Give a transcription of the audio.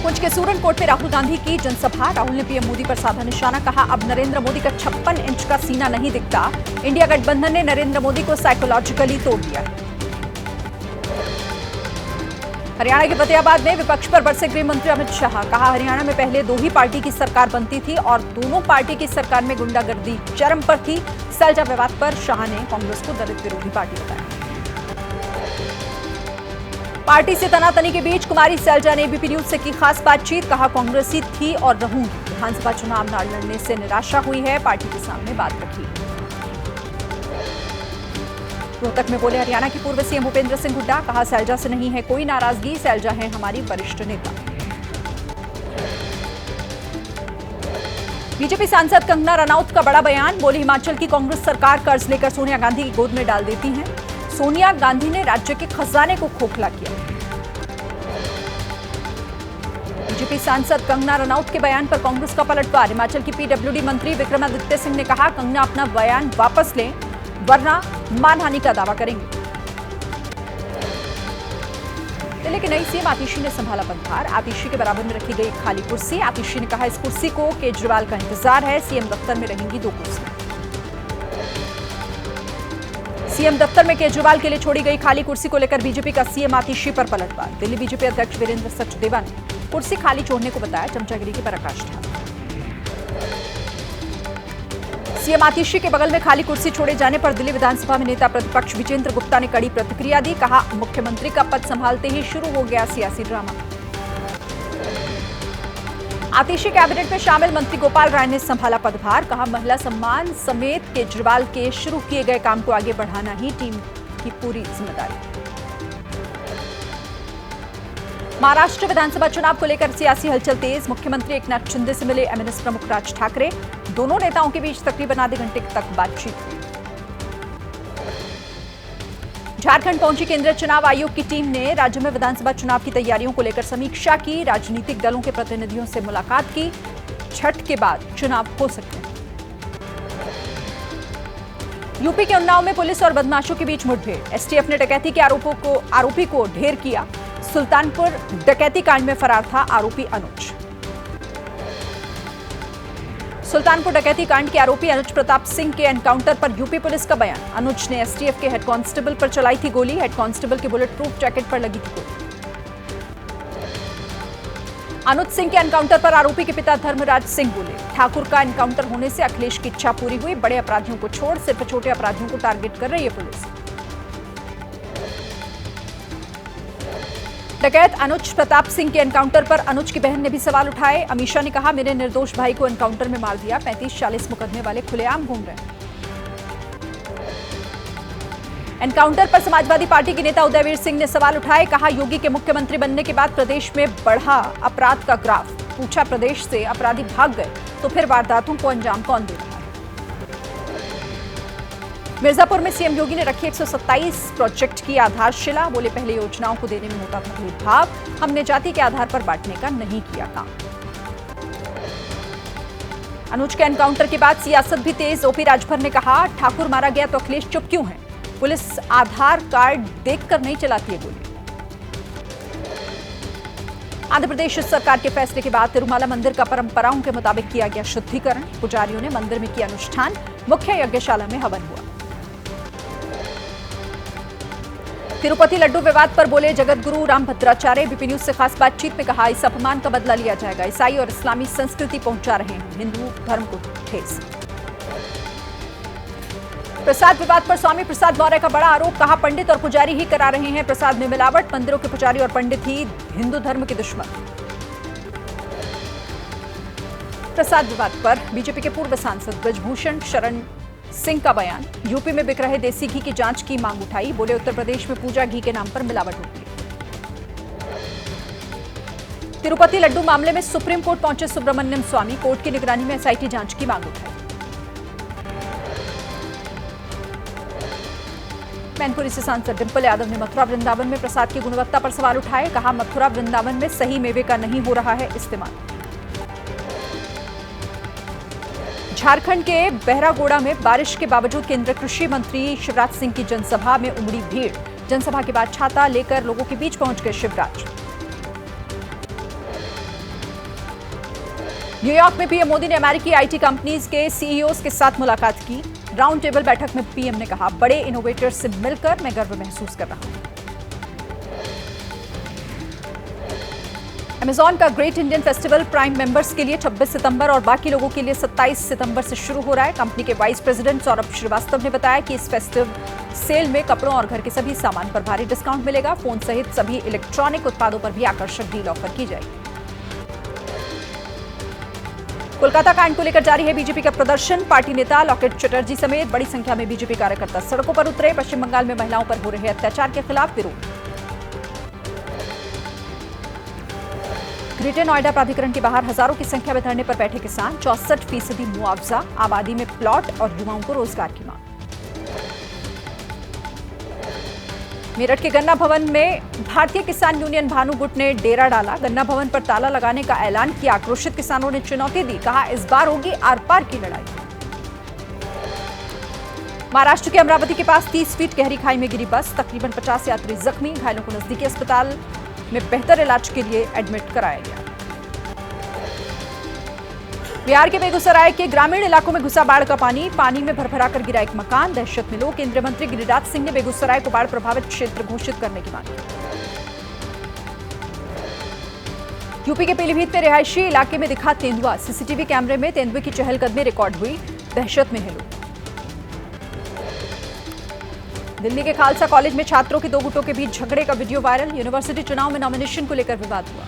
पुंछ के सूरनकोट में राहुल गांधी की जनसभा। राहुल ने पीएम मोदी पर साधा निशाना, कहा अब नरेंद्र मोदी का 56 इंच का सीना नहीं दिखता। इंडिया गठबंधन ने नरेंद्र मोदी को साइकोलॉजिकली तोड़ दिया। हरियाणा के फतेहाबाद में विपक्ष पर बरसे गृह मंत्री अमित शाह, कहा हरियाणा में पहले दो ही पार्टी की सरकार बनती थी और दोनों पार्टी की सरकार में गुंडागर्दी चरम पर थी। सैलजा विवाद पर शाह ने कांग्रेस को दलित विरोधी पार्टी बताया। पार्टी से तनातनी के बीच कुमारी सैलजा ने एबीपी न्यूज से की खास बातचीत, कहा कांग्रेसी थी और रहूंगी। विधानसभा चुनाव न लड़ने से निराशा हुई है, पार्टी के सामने बात रखी। रोहतक में बोले हरियाणा के पूर्व सीएम भूपेंद्र सिंह हुड्डा, कहा सैलजा से नहीं है कोई नाराजगी, सैलजा है हमारी वरिष्ठ नेता। बीजेपी सांसद कंगना रनौत का बड़ा बयान, बोली हिमाचल की कांग्रेस सरकार कर्ज लेकर सोनिया गांधी की गोद में डाल देती है। सोनिया गांधी ने राज्य के खजाने को खोखला किया। बीजेपी सांसद कंगना रनौत के बयान पर कांग्रेस का पलटवार। हिमाचल की पीडब्ल्यूडी मंत्री विक्रमादित्य सिंह ने कहा कंगना अपना बयान वापस लें वरना मानहानि का दावा करेंगे। दिल्ली के नई सीएम आतिशी ने संभाला पदभार। आतिशी के बराबर में रखी गई खाली कुर्सी। आतिशी ने कहा इस कुर्सी को केजरीवाल का इंतजार है। सीएम दफ्तर में रहेंगी 2 कुर्सियां। सीएम दफ्तर में केजरीवाल के लिए छोड़ी गई खाली कुर्सी को लेकर बीजेपी का सीएम आतिशी पर पलटवार। दिल्ली बीजेपी अध्यक्ष वीरेंद्र सचदेवा ने कुर्सी खाली छोड़ने को बताया चमचागिरी की पराकाष्ठा। सीएम आतिशी के बगल में खाली कुर्सी छोड़े जाने पर दिल्ली विधानसभा में नेता प्रतिपक्ष विजेंद्र गुप्ता ने कड़ी प्रतिक्रिया दी, कहा मुख्यमंत्री का पद संभालते ही शुरू हो गया सियासी ड्रामा। आतिशी कैबिनेट में शामिल मंत्री गोपाल राय ने संभाला पदभार, कहा महिला सम्मान समेत केजरीवाल के शुरू किए गए काम को आगे बढ़ाना ही टीम की पूरी जिम्मेदारी। महाराष्ट्र विधानसभा चुनाव को लेकर सियासी हलचल तेज। मुख्यमंत्री एकनाथ शिंदे से मिले एमएनएस प्रमुख राज ठाकरे। दोनों नेताओं के बीच तकरीबन आधे घंटे तक बातचीत हुई। झारखंड पहुंची केंद्रीय चुनाव आयोग की टीम ने राज्य में विधानसभा चुनाव की तैयारियों को लेकर समीक्षा की। राजनीतिक दलों के प्रतिनिधियों से मुलाकात की। छठ के बाद चुनाव हो सकते हैं। यूपी के उन्नाव में पुलिस और बदमाशों के बीच मुठभेड़। एसटीएफ ने डकैती के आरोपी को ढेर किया। सुल्तानपुर डकैती कांड में फरार था आरोपी अनुज। सुल्तानपुर डकैती कांड के आरोपी अनुज प्रताप सिंह के एनकाउंटर पर यूपी पुलिस का बयान। अनुज ने एसटीएफ के हेड कांस्टेबल पर चलाई थी गोली। हेड कांस्टेबल के बुलेट प्रूफ जैकेट पर लगी थी गोली। अनुज सिंह के एनकाउंटर पर आरोपी के पिता धर्मराज सिंह बोले, ठाकुर का एनकाउंटर होने से अखिलेश की इच्छा पूरी हुई। बड़े अपराधियों को छोड़ सिर्फ छोटे अपराधियों को टारगेट कर रही है पुलिस। डकैत अनुज प्रताप सिंह के एनकाउंटर पर अनुज की बहन ने भी सवाल उठाए। अमीषा ने कहा मेरे निर्दोष भाई को एनकाउंटर में मार दिया। 35-40 मुकदमे वाले खुलेआम घूम रहे हैं। एनकाउंटर पर समाजवादी पार्टी के नेता उदयवीर सिंह ने सवाल उठाए। कहा योगी के मुख्यमंत्री बनने के बाद प्रदेश में बढ़ा अपराध का ग्राफ। पूछा प्रदेश से अपराधी भाग गए तो फिर वारदातों को अंजाम कौन दे रहा है। मिर्जापुर में सीएम योगी ने रखी 127 प्रोजेक्ट की आधारशिला। बोले पहले योजनाओं को देने में होता था भेदभाव, हमने जाति के आधार पर बांटने का नहीं किया काम। अनुज के एनकाउंटर के बाद सियासत भी तेज। ओपी राजभर ने कहा ठाकुर मारा गया तो अखिलेश चुप क्यों है। पुलिस आधार कार्ड देखकर नहीं चलाती है गोली। आंध्र प्रदेश सरकार के फैसले के बाद तिरुमाला मंदिर का परंपराओं के मुताबिक किया गया शुद्धिकरण। पुजारियों ने मंदिर में किया अनुष्ठान। मुख्य यज्ञशाला में हवन हुआ। तिरुपति लड्डू विवाद पर बोले जगत गुरु रामभद्राचार्य। एबीपी न्यूज से खास बातचीत में कहा इस अपमान का बदला लिया जाएगा। ईसाई और इस्लामी संस्कृति पहुंचा रहे हैं हिंदू धर्म को ठेस। प्रसाद विवाद पर स्वामी प्रसाद मौर्य का बड़ा आरोप। कहा पंडित और पुजारी ही करा रहे हैं प्रसाद में मिलावट। मंदिरों के पुजारी और पंडित ही हिंदू धर्म के दुश्मन। प्रसाद विवाद पर बीजेपी के पूर्व सांसद ब्रजभूषण शरण सिंह का बयान। यूपी में बिक रहे देसी घी की जांच की मांग उठाई। बोले उत्तर प्रदेश में पूजा घी के नाम पर मिलावट होती है। तिरुपति लड्डू मामले में सुप्रीम कोर्ट पहुंचे सुब्रमण्यम स्वामी। कोर्ट की निगरानी में एसआईटी जांच की मांग उठाई। मैनपुरी से सांसद डिंपल यादव ने मथुरा वृंदावन में प्रसाद की गुणवत्ता पर सवाल उठाए। कहा मथुरा वृंदावन में सही मेवे का नहीं हो रहा है इस्तेमाल। झारखंड के बहरागोड़ा में बारिश के बावजूद केंद्रीय कृषि मंत्री शिवराज सिंह की जनसभा में उमड़ी भीड़। जनसभा के बाद छाता लेकर लोगों के बीच पहुंच गए शिवराज। न्यूयॉर्क में पीएम मोदी ने अमेरिकी आईटी कंपनीज के सीईओज के साथ मुलाकात की। राउंड टेबल बैठक में पीएम ने कहा, बड़े इनोवेटर्स से मिलकर मैं गर्व महसूस कर रहा हूं। अमेजॉन का great Indian festival prime members के लिए 26 सितंबर और बाकी लोगों के लिए 27 सितंबर से शुरू हो रहा है। कंपनी के वाइस प्रेसिडेंट सौरभ श्रीवास्तव ने बताया कि इस फेस्टिव सेल में कपड़ों और घर के सभी सामान पर भारी डिस्काउंट मिलेगा। फोन सहित सभी इलेक्ट्रॉनिक उत्पादों पर भी आकर्षक डील ऑफर की जाएगी। कोलकाता कांड को लेकर जारी है बीजेपी का प्रदर्शन। पार्टी नेता लॉकेट चटर्जी समेत बड़ी संख्या में बीजेपी कार्यकर्ता सड़कों पर उतरे। पश्चिम बंगाल में महिलाओं पर हो रहे अत्याचार के खिलाफ विरोध। ग्रेटर नोएडा प्राधिकरण के बाहर हजारों की संख्या में धरने पर बैठे किसान। 64% मुआवजा, आबादी में प्लॉट और युवाओं को रोजगार की मांग। मेरठ के गन्ना भवन में भारतीय किसान यूनियन भानु गुट ने डेरा डाला। गन्ना भवन पर ताला लगाने का ऐलान किया। आक्रोशित किसानों ने चुनौती दी, कहा इस बार होगी आर पार की लड़ाई। महाराष्ट्र के अमरावती के पास 30 फीट गहरी खाई में गिरी बस। तकरीबन 50 यात्री जख्मी। घायलों को नजदीकी अस्पताल में बेहतर इलाज के लिए एडमिट कराया गया। बिहार के बेगूसराय के ग्रामीण इलाकों में घुसा बाढ़ का पानी। पानी में भरभरा कर गिरा एक मकान। दहशत में लोग। केंद्रीय मंत्री गिरिराज सिंह ने बेगूसराय को बाढ़ प्रभावित क्षेत्र घोषित करने की मांग की। यूपी के पीलीभीत में रिहायशी इलाके में दिखा तेंदुआ। सीसीटीवी कैमरे में तेंदुए की चहलकदमी रिकॉर्ड हुई। दहशत में है लोग। दिल्ली के खालसा कॉलेज में छात्रों के दो गुटों के बीच झगड़े का वीडियो वायरल। यूनिवर्सिटी चुनाव में नॉमिनेशन को लेकर विवाद हुआ।